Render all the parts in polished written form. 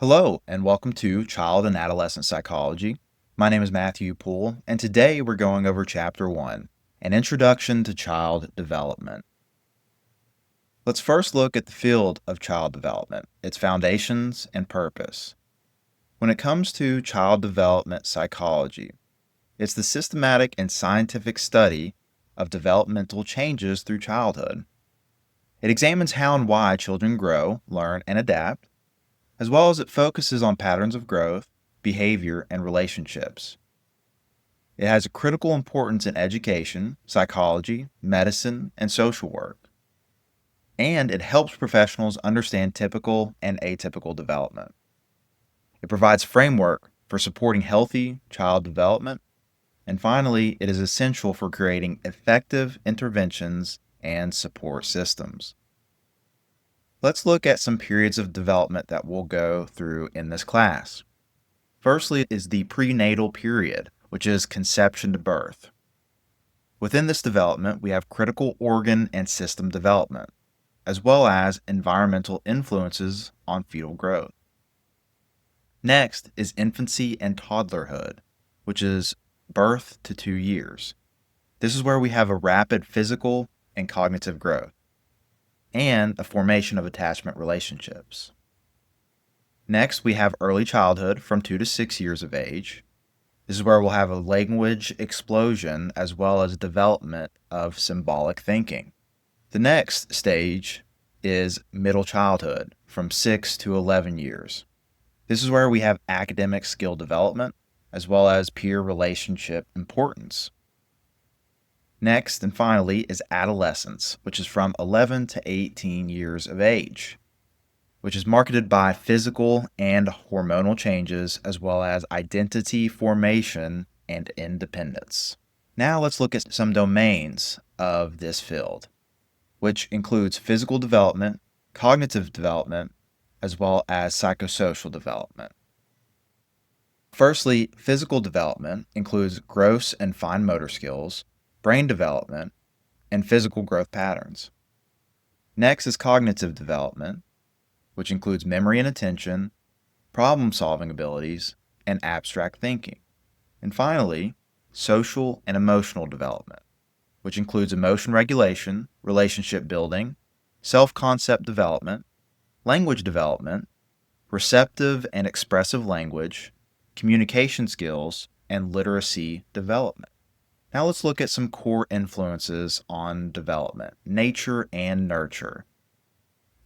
Hello, and welcome to Child and Adolescent Psychology. My name is Matthew Poole, and today we're going over Chapter 1, An Introduction to Child Development. Let's first look at the field of child development, its foundations and purpose. When it comes to child development psychology, it's the systematic and scientific study of developmental changes through childhood. It examines how and why children grow, learn, and adapt, as well as it focuses on patterns of growth, behavior, and relationships. It has a critical importance in education, psychology, medicine, and social work. And it helps professionals understand typical and atypical development. It provides framework for supporting healthy child development. And finally, it is essential for creating effective interventions and support systems. Let's look at some periods of development that we'll go through in this class. Firstly is the prenatal period, which is conception to birth. Within this development, we have critical organ and system development, as well as environmental influences on fetal growth. Next is infancy and toddlerhood, which is birth to 2 years. This is where we have a rapid physical and cognitive growth, and a formation of attachment relationships. Next, we have early childhood from 2 to 6 years of age. This is where we'll have a language explosion as well as development of symbolic thinking. The next stage is middle childhood from 6 to 11 years. This is where we have academic skill development as well as peer relationship importance. Next and finally is adolescence, which is from 11 to 18 years of age, which is marked by physical and hormonal changes as well as identity formation and independence. Now let's look at some domains of this field, which includes physical development, cognitive development, as well as psychosocial development. Firstly, physical development includes gross and fine motor skills, brain development, and physical growth patterns. Next is cognitive development, which includes memory and attention, problem-solving abilities, and abstract thinking. And finally, social and emotional development, which includes emotion regulation, relationship building, self-concept development, language development, receptive and expressive language, communication skills, and literacy development. Now let's look at some core influences on development, nature and nurture.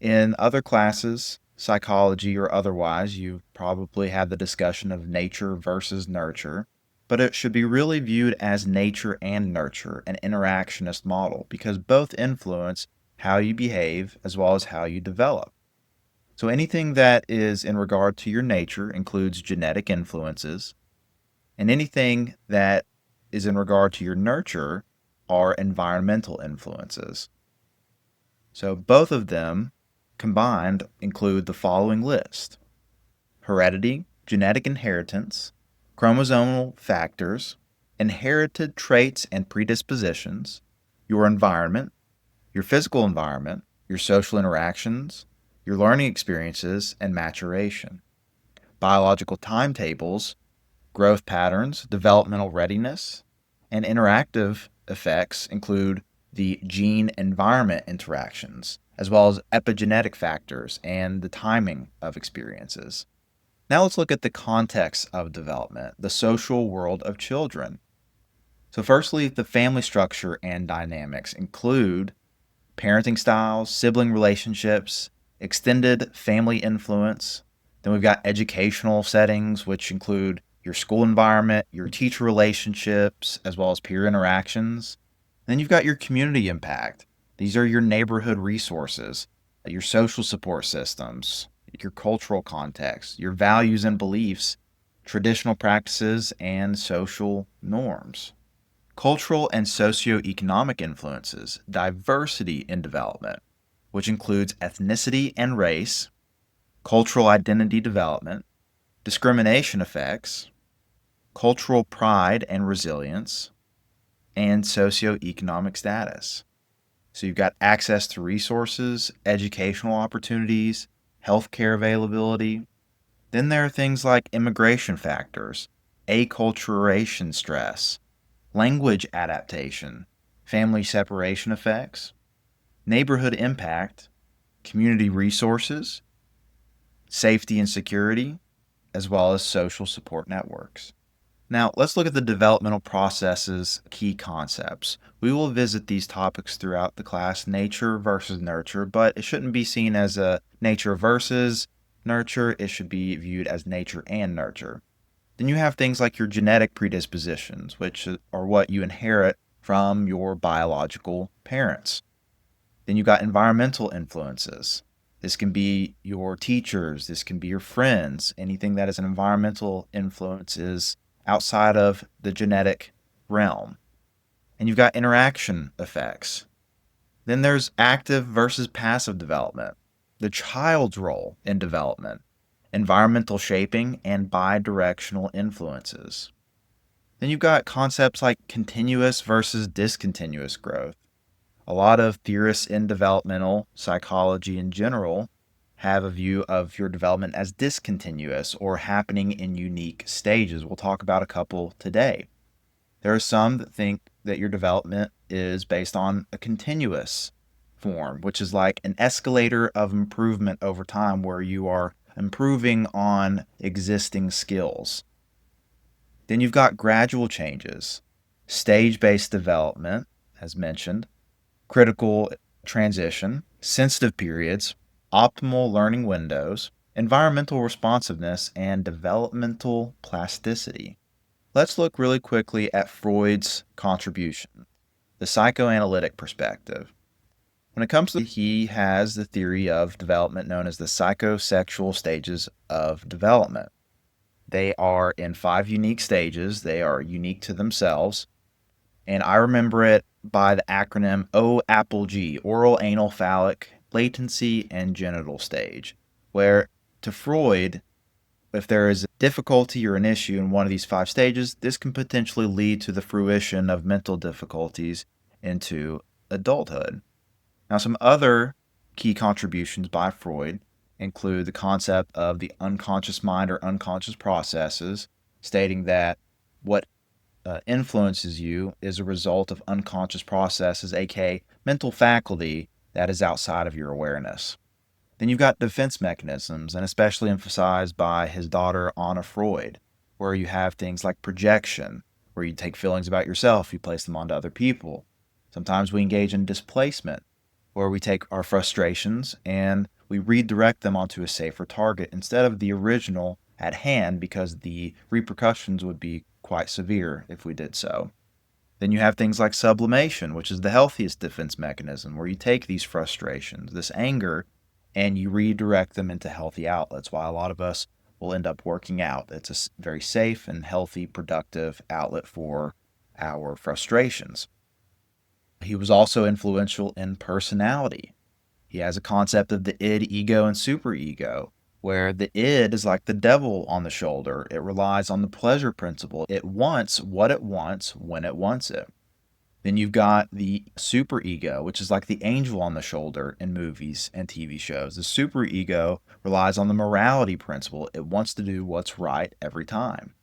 In other classes, psychology or otherwise, you've probably had the discussion of nature versus nurture, but it should be really viewed as nature and nurture, an interactionist model, because both influence how you behave as well as how you develop. So anything that is in regard to your nature includes genetic influences, and anything that is in regard to your nurture are environmental influences. So both of them combined include the following list: heredity, genetic inheritance, chromosomal factors, inherited traits and predispositions, your environment, your physical environment, your social interactions, your learning experiences, and maturation. Biological timetables, growth patterns, developmental readiness, and interactive effects include the gene-environment interactions, as well as epigenetic factors and the timing of experiences. Now let's look at the context of development, the social world of children. So firstly, the family structure and dynamics include parenting styles, sibling relationships, extended family influence. Then we've got educational settings, which include your school environment, your teacher relationships, as well as peer interactions. Then you've got your community impact. These are your neighborhood resources, your social support systems, your cultural context, your values and beliefs, traditional practices, and social norms. Cultural and socioeconomic influences, diversity in development, which includes ethnicity and race, cultural identity development, discrimination effects, cultural pride and resilience, and socioeconomic status. So you've got access to resources, educational opportunities, healthcare availability, Then there are things like immigration factors, acculturation stress, language adaptation, family separation effects, neighborhood impact, community resources, safety and security, as well as social support networks. Now, let's look at the developmental processes key concepts. We will visit these topics throughout the class, nature versus nurture, but it shouldn't be seen as a nature versus nurture. It should be viewed as nature and nurture. Then you have things like your genetic predispositions, which are what you inherit from your biological parents. Then you've got environmental influences. This can be your teachers, this can be your friends. Anything that is an environmental influence is outside of the genetic realm. And you've got interaction effects. Then there's active versus passive development, the child's role in development, environmental shaping, and bidirectional influences. Then you've got concepts like continuous versus discontinuous growth. A lot of theorists in developmental psychology in general have a view of your development as discontinuous or happening in unique stages. We'll talk about a couple today. There are some that think that your development is based on a continuous form, which is like an escalator of improvement over time where you are improving on existing skills. Then you've got gradual changes, stage-based development, as mentioned, critical transition, sensitive periods, optimal learning windows, environmental responsiveness, and developmental plasticity. Let's look really quickly at Freud's contribution, the psychoanalytic perspective. When it comes to, he has the theory of development known as the psychosexual stages of development. They are in 5 unique stages. They are unique to themselves. And I remember it by the acronym OAPPLG, oral, anal, phallic, latency, and genital stage, where to Freud, if there is a difficulty or an issue in one of these 5 stages, this can potentially lead to the fruition of mental difficulties into adulthood. Now, some other key contributions by Freud include the concept of the unconscious mind or unconscious processes, stating that what influences you is a result of unconscious processes, aka mental faculty that is outside of your awareness. Then you've got defense mechanisms, and especially emphasized by his daughter Anna Freud, where you have things like projection, where you take feelings about yourself, you place them onto other people. Sometimes we engage in displacement, where we take our frustrations and we redirect them onto a safer target instead of the original at hand, because the repercussions would be quite severe if we did so. Then you have things like sublimation, which is the healthiest defense mechanism, where you take these frustrations, this anger, and you redirect them into healthy outlets. Why a lot of us will end up working out. It's a very safe and healthy, productive outlet for our frustrations. He was also influential in personality. He has a concept of the id, ego, and superego, where the id is like the devil on the shoulder. It relies on the pleasure principle. It wants what it wants when it wants it. Then you've got the superego, which is like the angel on the shoulder in movies and TV shows. The superego relies on the morality principle. It wants to do what's right every time.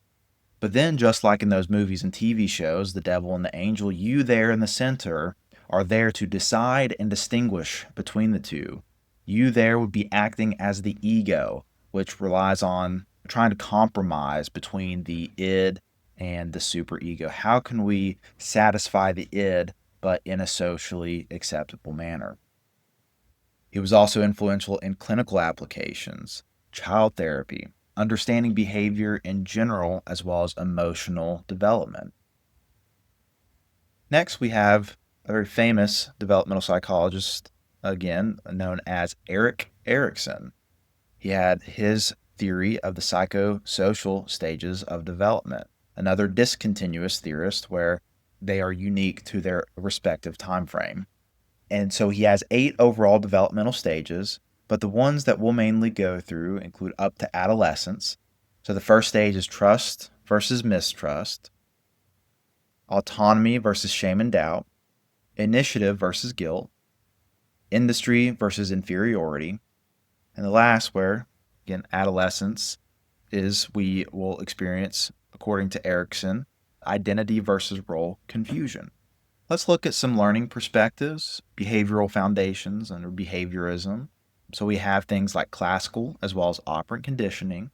But then, just like in those movies and TV shows, the devil and the angel, you there in the center are there to decide and distinguish between the two. You there would be acting as the ego, which relies on trying to compromise between the id and the superego. How can we satisfy the id, but in a socially acceptable manner? He was also influential in clinical applications, child therapy, understanding behavior in general, as well as emotional development. Next, we have a very famous developmental psychologist, again, known as Erik Erikson. He had his theory of the psychosocial stages of development, another discontinuous theorist where they are unique to their respective time frame. And so he has 8 overall developmental stages, but the ones that we'll mainly go through include up to adolescence. So the first stage is trust versus mistrust, autonomy versus shame and doubt, initiative versus guilt, industry versus inferiority, and the last, where, again, adolescence, is we will experience, according to Erickson, identity versus role confusion. Let's look at some learning perspectives, behavioral foundations under behaviorism. So we have things like classical as well as operant conditioning.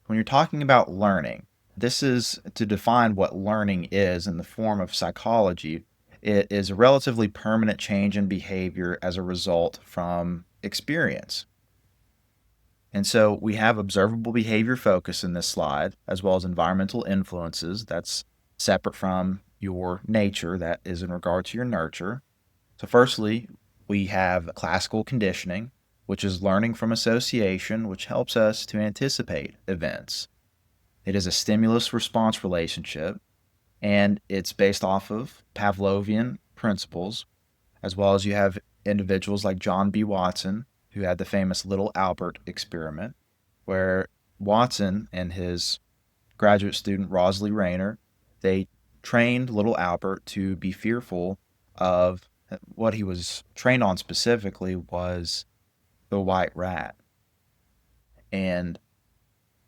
When you're talking about learning, this is to define what learning is in the form of psychology. It is a relatively permanent change in behavior as a result from experience. And so we have observable behavior focus in this slide, as well as environmental influences. That's separate from your nature, that is in regard to your nurture. So, firstly, we have classical conditioning, which is learning from association, which helps us to anticipate events. It is a stimulus response relationship, and it's based off of Pavlovian principles, as well as you have individuals like John B. Watson, who had the famous Little Albert experiment, where Watson and his graduate student Rosalie Rayner, they trained little Albert to be fearful of what he was trained on specifically was the white rat. And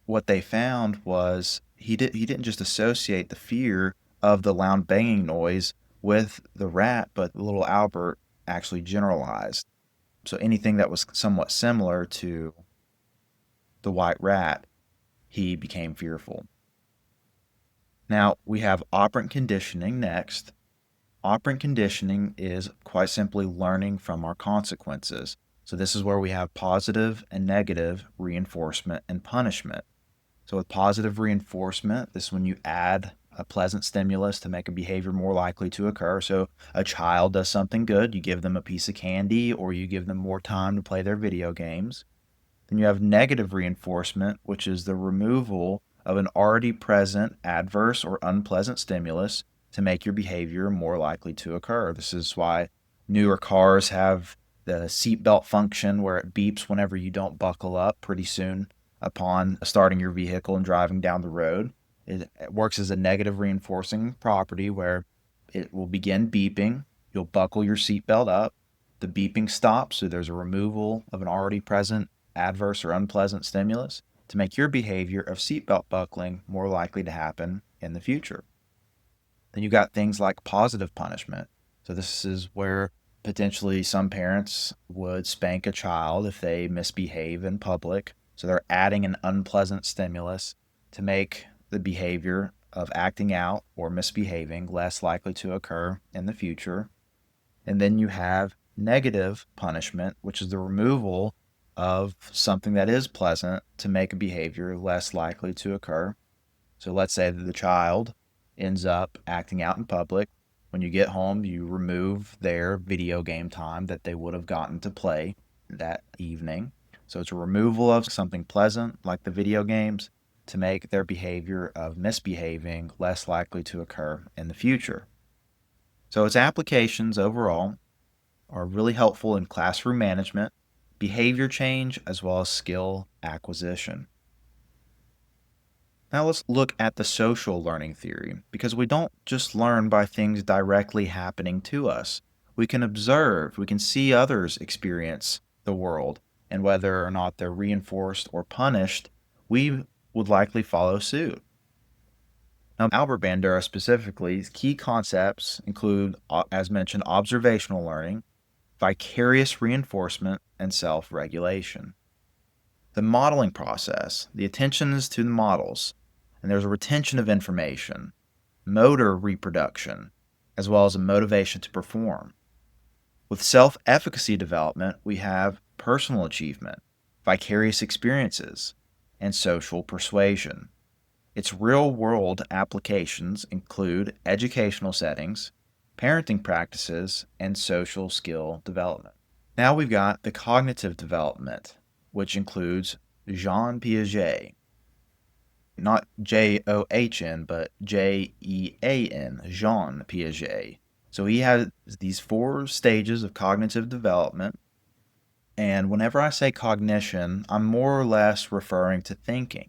what they found was he didn't just associate the fear of the loud banging noise with the rat, but little Albert actually generalized. So anything that was somewhat similar to the white rat, he became fearful. Now we have operant conditioning next. Operant conditioning is quite simply learning from our consequences. So this is where we have positive and negative reinforcement and punishment. So with positive reinforcement, this is when you add a pleasant stimulus to make a behavior more likely to occur. So a child does something good, you give them a piece of candy or you give them more time to play their video games. Then you have negative reinforcement, which is the removal of an already present adverse or unpleasant stimulus to make your behavior more likely to occur. This is why newer cars have the seatbelt function where it beeps whenever you don't buckle up pretty soon upon starting your vehicle and driving down the road. It works as a negative reinforcing property where it will begin beeping. You'll buckle your seatbelt up. The beeping stops, so there's a removal of an already present adverse or unpleasant stimulus to make your behavior of seatbelt buckling more likely to happen in the future. Then you've got things like positive punishment. So this is where potentially some parents would spank a child if they misbehave in public. So they're adding an unpleasant stimulus to make the behavior of acting out or misbehaving less likely to occur in the future. And then you have negative punishment, which is the removal of something that is pleasant to make a behavior less likely to occur. So let's say that the child ends up acting out in public. When you get home, you remove their video game time that they would have gotten to play that evening. So it's a removal of something pleasant like the video games to make their behavior of misbehaving less likely to occur in the future. So its applications overall are really helpful in classroom management, behavior change, as well as skill acquisition. Now let's look at the social learning theory, because we don't just learn by things directly happening to us. We can observe, we can see others experience the world, and whether or not they're reinforced or punished, we would likely follow suit. Now, Albert Bandura specifically, key concepts include, as mentioned, observational learning, vicarious reinforcement, and self-regulation. The modeling process, the attention is to the models, and there's a retention of information, motor reproduction, as well as a motivation to perform. With self-efficacy development, we have personal achievement, vicarious experiences, and social persuasion. Its real-world applications include educational settings, parenting practices, and social skill development. Now we've got the cognitive development, which includes Jean Piaget. Not John, but Jean, Jean Piaget. So he has these 4 stages of cognitive development. And whenever I say cognition, I'm more or less referring to thinking.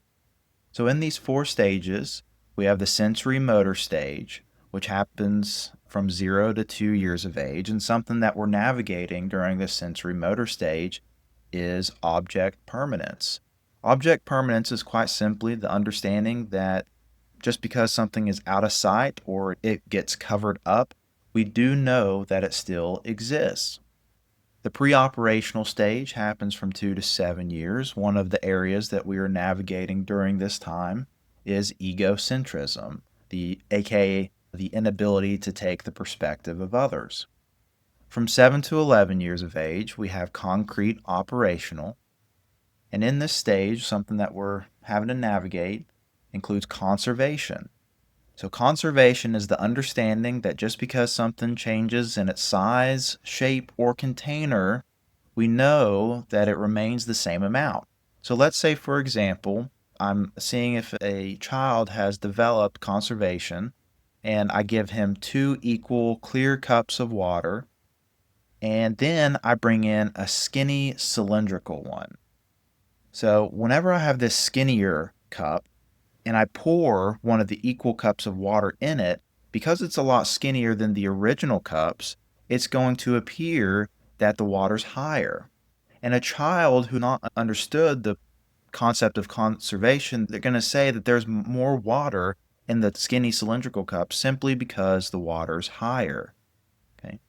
So in these 4 stages, we have the sensory motor stage, which happens from 0 to 2 years of age. And something that we're navigating during this sensory motor stage is object permanence, Object permanence is quite simply the understanding that just because something is out of sight or it gets covered up, we do know that it still exists. The pre-operational stage happens from 2 to 7 years. One of the areas that we are navigating during this time is egocentrism, aka the inability to take the perspective of others. From 7 to 11 years of age, we have concrete operational. And in this stage, something that we're having to navigate includes conservation. So, conservation is the understanding that just because something changes in its size, shape, or container, we know that it remains the same amount. So, let's say, for example, I'm seeing if a child has developed conservation and I give him 2 equal clear cups of water, and then I bring in a skinny cylindrical one. So, whenever I have this skinnier cup, and I pour one of the equal cups of water in it, because it's a lot skinnier than the original cups, it's going to appear that the water's higher. And a child who not understood the concept of conservation, they're going to say that there's more water in the skinny cylindrical cup simply because the water's higher. Okay.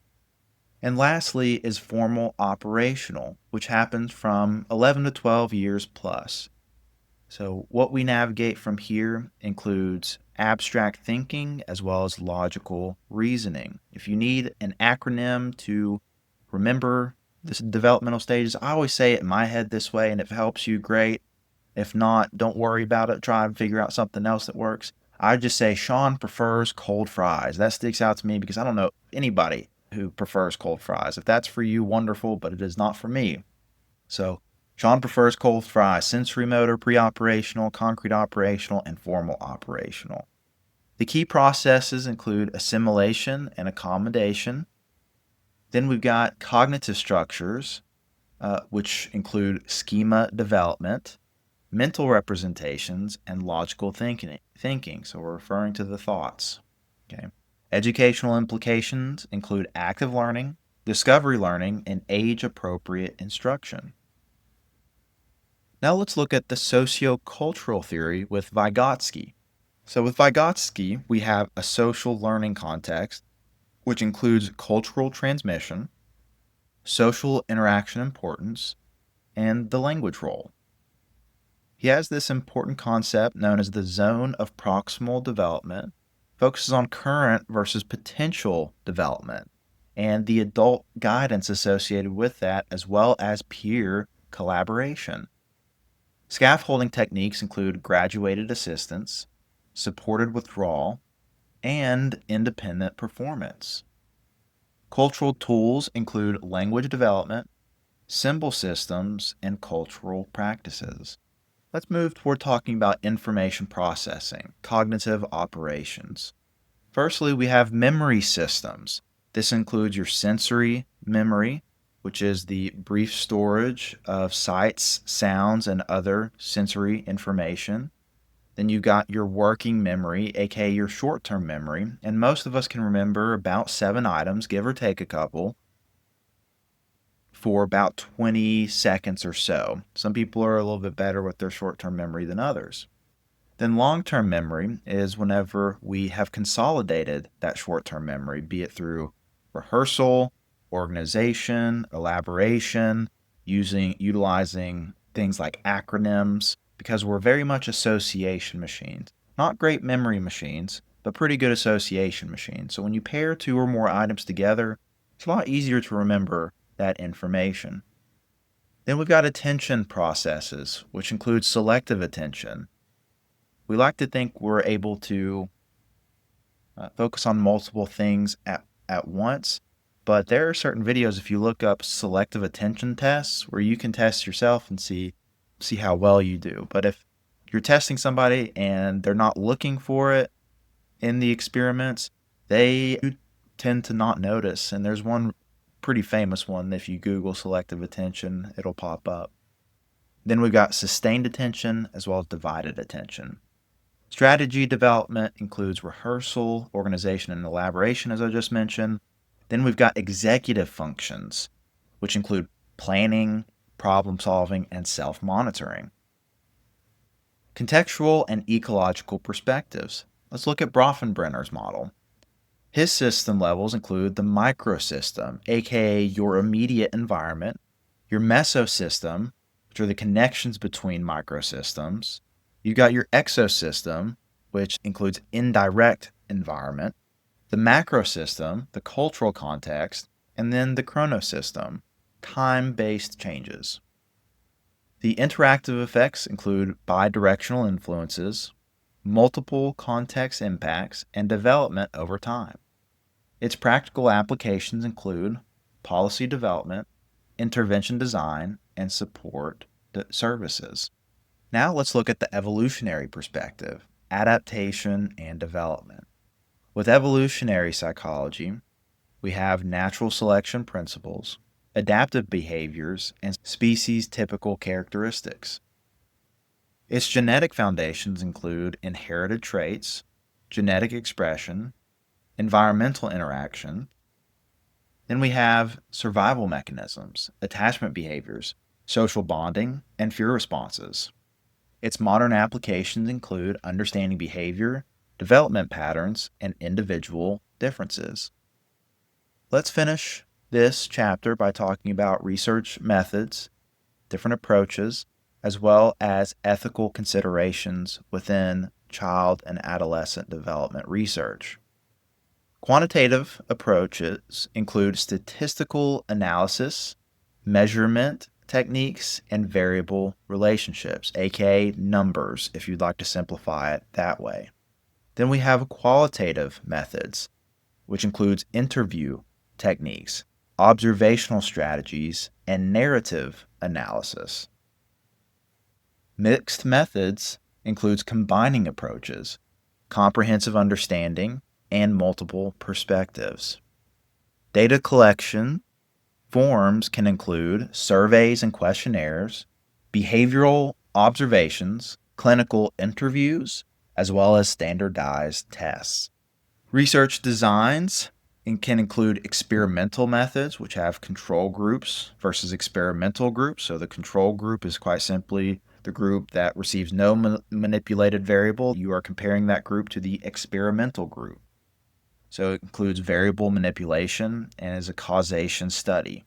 And lastly is formal operational, which happens from 11 to 12 years plus. So, what we navigate from here includes abstract thinking as well as logical reasoning. If you need an acronym to remember this developmental stages, I always say it in my head this way, and if it helps you, great. If not, don't worry about it. Try and figure out something else that works. I just say Sean prefers cold fries. That sticks out to me because I don't know anybody who prefers cold fries. If that's for you, wonderful, but it is not for me. So, Sean prefers cold fries, sensory motor, pre-operational, concrete operational, and formal operational. The key processes include assimilation and accommodation. Then we've got cognitive structures, which include schema development, mental representations, and logical thinking. So we're referring to the thoughts. Okay. Educational implications include active learning, discovery learning, and age-appropriate instruction. Now let's look at the sociocultural theory with Vygotsky. So with Vygotsky, we have a social learning context, which includes cultural transmission, social interaction importance, and the language role. He has this important concept known as the zone of proximal development, focuses on current versus potential development, and the adult guidance associated with that, as well as peer collaboration. Scaffolding techniques include graduated assistance, supported withdrawal, and independent performance. Cultural tools include language development, symbol systems, and cultural practices. Let's move toward talking about information processing, cognitive operations. Firstly, we have memory systems. This includes your sensory memory, which is the brief storage of sights, sounds, and other sensory information. Then you've got your working memory, aka your short-term memory, and most of us can remember about 7 items, give or take a couple, for about 20 seconds or so. Some people are a little bit better with their short-term memory than others. Then long-term memory is whenever we have consolidated that short-term memory, be it through rehearsal, organization, elaboration, utilizing things like acronyms, because we're very much association machines. Not great memory machines, but pretty good association machines. So when you pair 2 or more items together, it's a lot easier to remember that information. Then we've got attention processes, which includes selective attention. We like to think we're able to focus on multiple things at once, but there are certain videos, if you look up selective attention tests, where you can test yourself and see how well you do. But if you're testing somebody and they're not looking for it in the experiments, they tend to not notice. And there's one pretty famous one. If you Google selective attention, it'll pop up. Then we've got sustained attention as well as divided attention. Strategy development includes rehearsal, organization, and elaboration, as I just mentioned. Then we've got executive functions, which include planning, problem solving, and self-monitoring. Contextual and ecological perspectives. Let's look at Brofenbrenner's model. His system levels include the microsystem, aka your immediate environment, your mesosystem, which are the connections between microsystems. You've got your exosystem, which includes indirect environment, the macrosystem, the cultural context, and then the chronosystem, time-based changes. The interactive effects include bidirectional influences, multiple context impacts, and development over time. Its practical applications include policy development, intervention design, and support services. Now let's look at the evolutionary perspective, adaptation and development. With evolutionary psychology, we have natural selection principles, adaptive behaviors, and species typical characteristics. Its genetic foundations include inherited traits, genetic expression, environmental interaction. Then we have survival mechanisms, attachment behaviors, social bonding, and fear responses. Its modern applications include understanding behavior, development patterns, and individual differences. Let's finish this chapter by talking about research methods, different approaches, as well as ethical considerations within child and adolescent development research. Quantitative approaches include statistical analysis, measurement techniques, and variable relationships, aka numbers, if you'd like to simplify it that way. Then we have qualitative methods, which includes interview techniques, observational strategies, and narrative analysis. Mixed methods includes combining approaches, comprehensive understanding, and multiple perspectives. Data collection forms can include surveys and questionnaires, behavioral observations, clinical interviews, as well as standardized tests. Research designs can include experimental methods, which have control groups versus experimental groups. So the control group is quite simply the group that receives no manipulated variable. You are comparing that group to the experimental group. So it includes variable manipulation and is a causation study.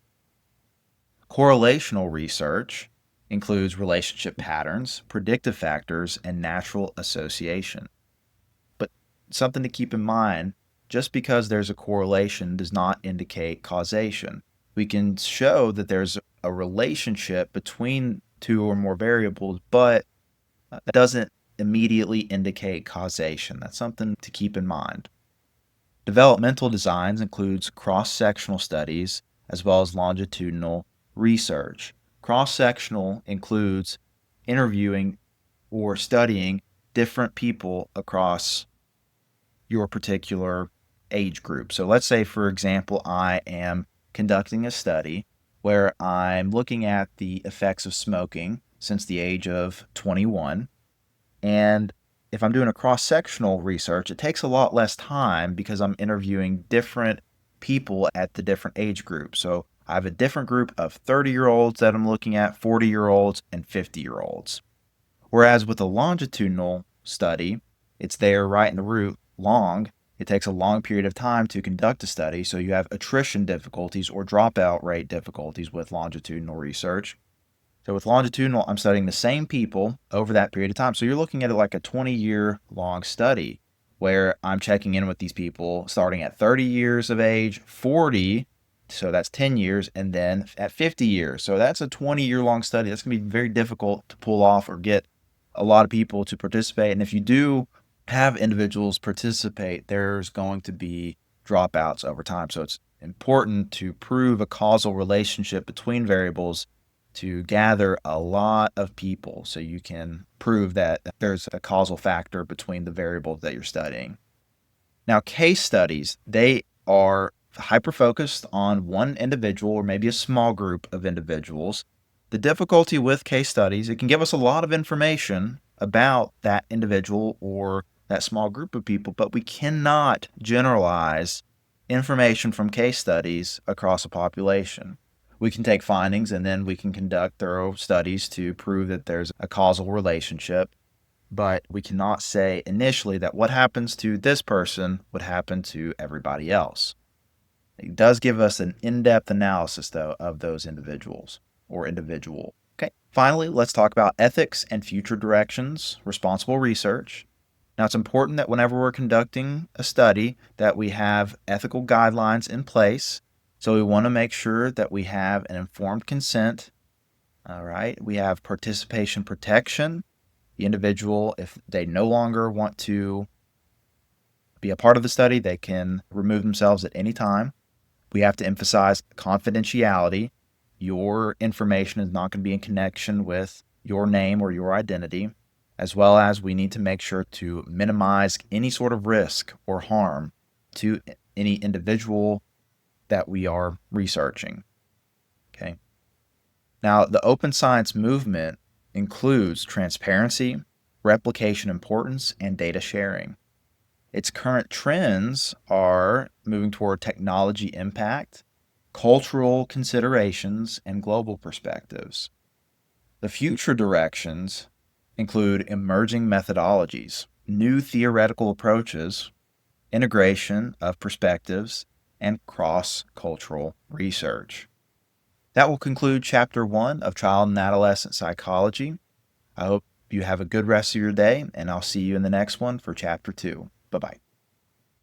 Correlational research includes relationship patterns, predictive factors, and natural association. But something to keep in mind, just because there's a correlation does not indicate causation. We can show that there's a relationship between two or more variables, but that doesn't immediately indicate causation. That's something to keep in mind. Developmental designs includes cross-sectional studies as well as longitudinal research. Cross-sectional includes interviewing or studying different people across your particular age group. So let's say, for example, I am conducting a study where I'm looking at the effects of smoking since the age of 21. And if I'm doing a cross-sectional research, it takes a lot less time because I'm interviewing different people at the different age groups. So I have a different group of 30-year-olds that I'm looking at, 40-year-olds, and 50-year-olds. Whereas with a longitudinal study, it's there right in the root, long. It takes a long period of time to conduct a study, so you have attrition difficulties or dropout rate difficulties with longitudinal research. So with longitudinal, I'm studying the same people over that period of time. So you're looking at it like a 20-year long study where I'm checking in with these people starting at 30 years of age, 40, so that's 10 years, and then at 50 years. So that's a 20-year long study. That's going to be very difficult to pull off or get a lot of people to participate. And if you do have individuals participate, there's going to be dropouts over time. So it's important to prove a causal relationship between variables to gather a lot of people so you can prove that there's a causal factor between the variables that you're studying. Now, case studies, they are hyper-focused on one individual or maybe a small group of individuals. The difficulty with case studies, it can give us a lot of information about that individual or that small group of people, but we cannot generalize information from case studies across a population. We can take findings and then we can conduct thorough studies to prove that there's a causal relationship. but we cannot say initially that what happens to this person would happen to everybody else. It does give us an in-depth analysis, though, of those individuals or individual. Okay. Finally, let's talk about ethics and future directions, responsible research. Now, it's important that whenever we're conducting a study that we have ethical guidelines in place. So we want to make sure that we have an informed consent. All right. We have participation protection. The individual, if they no longer want to be a part of the study, they can remove themselves at any time. We have to emphasize confidentiality. Your information is not going to be in connection with your name or your identity, as well as we need to make sure to minimize any sort of risk or harm to any individual that we are researching. Okay. Now, the open science movement includes transparency, replication importance, and data sharing. Its current trends are moving toward technology impact, cultural considerations, and global perspectives. The future directions include emerging methodologies, new theoretical approaches, integration of perspectives, and cross-cultural research. That will conclude Chapter 1 of Child and Adolescent Psychology. I hope you have a good rest of your day, and I'll see you in the next one for Chapter 2. Bye-bye.